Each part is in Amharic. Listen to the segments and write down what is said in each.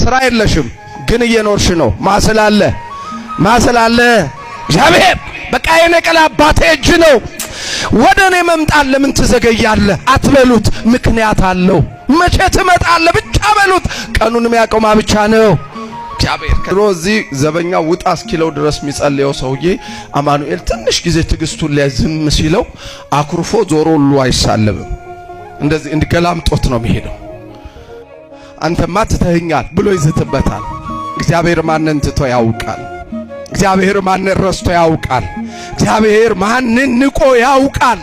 ስራ የለሽም ግን እየኖርሽ ነው። ማስላለ እግዚአብሔር በቃ የነቀላ አባቴ እጅ ነው። ወደኔ መምጣት ለምን ትዘገያለህ አትበሉት፣ ምክንያት አለው። መቼ ትመጣለህ ብቻ በሉት፣ ቀኑን የሚያቆማ ብቻ ነው እግዚአብሔር። ድሮ እዚህ ዘበኛ ውጣ እስኪለው ድረስ የሚጸልየው ሰውዬ አማኑኤል ትንሽ ጊዜ ትግስቱን ላይ ዝም ሲለው አኩርፎ ዞሮ ሁሉ አይሳለብም። እንደዚህ እንዲገላምጦት ነው የሚሄደው። አንተማ ትተኸኛል ብሎ ይዝትበታል። እግዚአብሔር ማንን ትቶ ያውቃል? እግዚአብሔር ማንን ረስቶ ያውቃል? እግዚአብሔር ማንን ንቆ ያውቃል?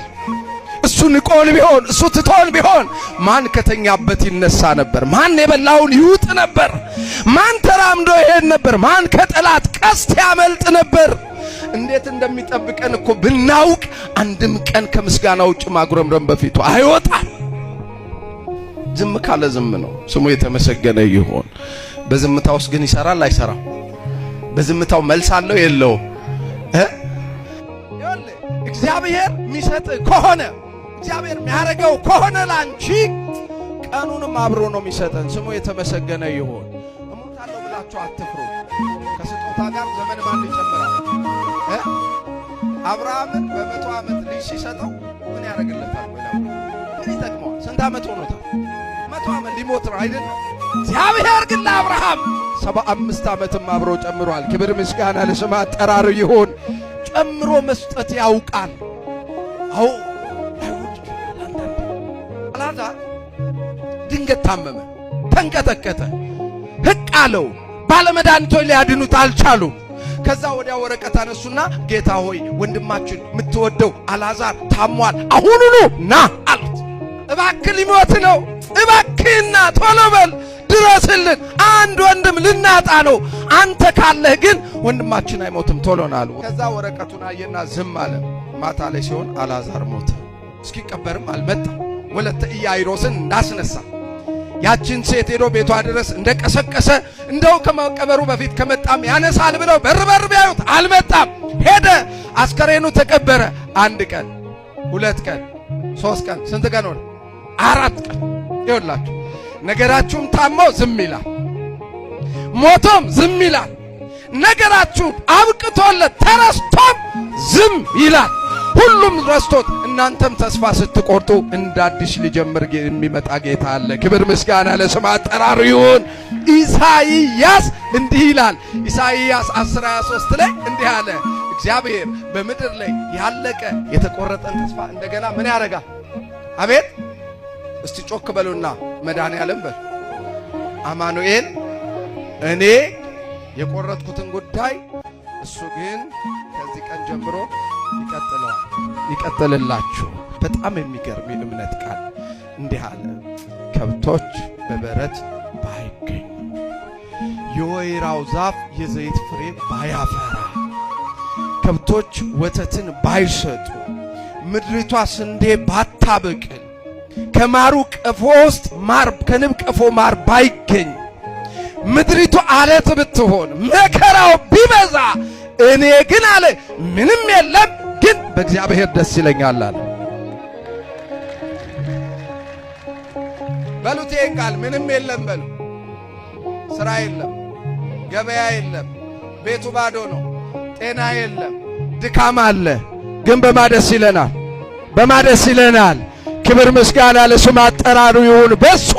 እሱ ንቆን ቢሆን እሱ ትቶን ቢሆን ማን ከተኛበት ይነሳ ነበር? ማን የበላውን ይውጥ ነበር? ማን ተራምዶ ይሄድ ነበር? ማን ከጠላት ቀስት ያመልጥ ነበር? እንዴት እንደሚጠብቀን እኮ ብናውቅ አንድም ቀን ከምስጋና ውጭ ማጉረምረም በፊቱ አይወጣም። ዝም ካለ ዝም ነው። ስሙ የተመሰገነ ይሁን። በዝምታው ውስጥ ግን ይሰራል አይሰራም? በዝምታው መልስ አለው የለውም? እግዚአብሔር የሚሰጥ ከሆነ እግዚአብሔር የሚያረጋው ከሆነ ላንቺ ቀኑንም አብሮ ነው የሚሰጠን። ስሙ የተመሰገነ ይሁን። እሞታለሁ ብላችሁ አትፍሩ። ከስጦታ ጋር ዘመን ማን ይጨምራል? አብርሃምን በ100 ዓመት ልጅ ሲሰጠው ምን ያደርግለታል? ምን ይጠቅመዋል? ስንት ዓመት ሆኖታል? 100 ዓመት ሊሞት ነው አይደለም? እግዚአብሔር ግን ለአብርሃም 75 ዓመትም አብሮ ጨምሯል። ክብር ምስጋና ለስሙ አጠራሩ ይሁን። ጨምሮ መስጠት ያውቃል። አዎ አላዛር ድንገት ታመመ፣ ተንቀጠቀጠ፣ ህቅ አለው። ባለመድኃኒቶች ሊያድኑት አልቻሉም። ከዛ ወዲያ ወረቀት አነሱና ጌታ ሆይ ወንድማችን የምትወደው አላዛር ታሟል፣ አሁኑኑ ና አሉት። እባክህ ሊሞት ነው፣ እባክህና ቶሎ በል ድረስልን፣ አንድ ወንድም ልናጣ ነው። አንተ ካለህ ግን ወንድማችን አይሞትም፣ ቶሎ ና አሉ። ከዛ ወረቀቱን አየና ዝም አለ። ማታ ላይ ሲሆን አላዛር ሞተ። እስኪቀበርም አልመጣም። ወለተ ኢያኢሮስን እንዳስነሳ ያችን ሴት ሄዶ ቤቷ ድረስ እንደቀሰቀሰ እንደው ከመቀበሩ በፊት ከመጣም ያነሳል ብለው በር ቢያዩት አልመጣም። ሄደ። አስከሬኑ ተቀበረ። 1 ቀን 2 ቀን 3 ቀን ስንት ቀን ሆነ? 4 ቀን። ይኸውላችሁ ነገራችሁም ታሞ ዝም ይላል፣ ሞቶም ዝም ይላል። ነገራችሁ አብቅቶለት ተረስቶም ዝም ይላል። ሁሉም ረስቶት እናንተም ተስፋ ስትቆርጡ እንደ አዲስ ሊጀምር የሚመጣ ጌታ አለ። ክብር ምስጋና ለስሙ አጠራሩ ይሁን። ኢሳይያስ እንዲህ ይላል። ኢሳይያስ 10:23 ላይ እንዲህ አለ። እግዚአብሔር በምድር ላይ ያለቀ የተቆረጠን ተስፋ እንደገና ምን ያደርጋል? አቤት እስቲ ጮክ በሉና መድኃኔዓለም በሉ። አማኑኤል እኔ የቆረጥኩትን ጉዳይ እሱ ግን ከዚህ ቀን ጀምሮ ይቀጥልላችሁ። በጣም የሚገርም የእምነት ቃል እንዲህ አለ። ከብቶች በበረት ባይገኙ፣ የወይራው ዛፍ የዘይት ፍሬ ባያፈራ፣ ከብቶች ወተትን ባይሰጡ፣ ምድሪቷ ስንዴ ባታበቅል፣ ከማሩ ቀፎ ውስጥ ከንብ ቀፎ ማር ባይገኝ፣ ምድሪቱ አለት ብትሆን፣ መከራው ቢበዛ፣ እኔ ግን አለ ምንም የለም ግን በእግዚአብሔር ደስ ይለኛል አለ። በሉት ይሄን ቃል። ምንም የለም በሉ። ስራ የለም፣ ገበያ የለም፣ ቤቱ ባዶ ነው፣ ጤና የለም፣ ድካም አለ። ግን በማደስ ይለናል፣ በማደስ ይለናል። ክብር ምስጋና ለስሙ አጠራሩ ይሁን። በሱ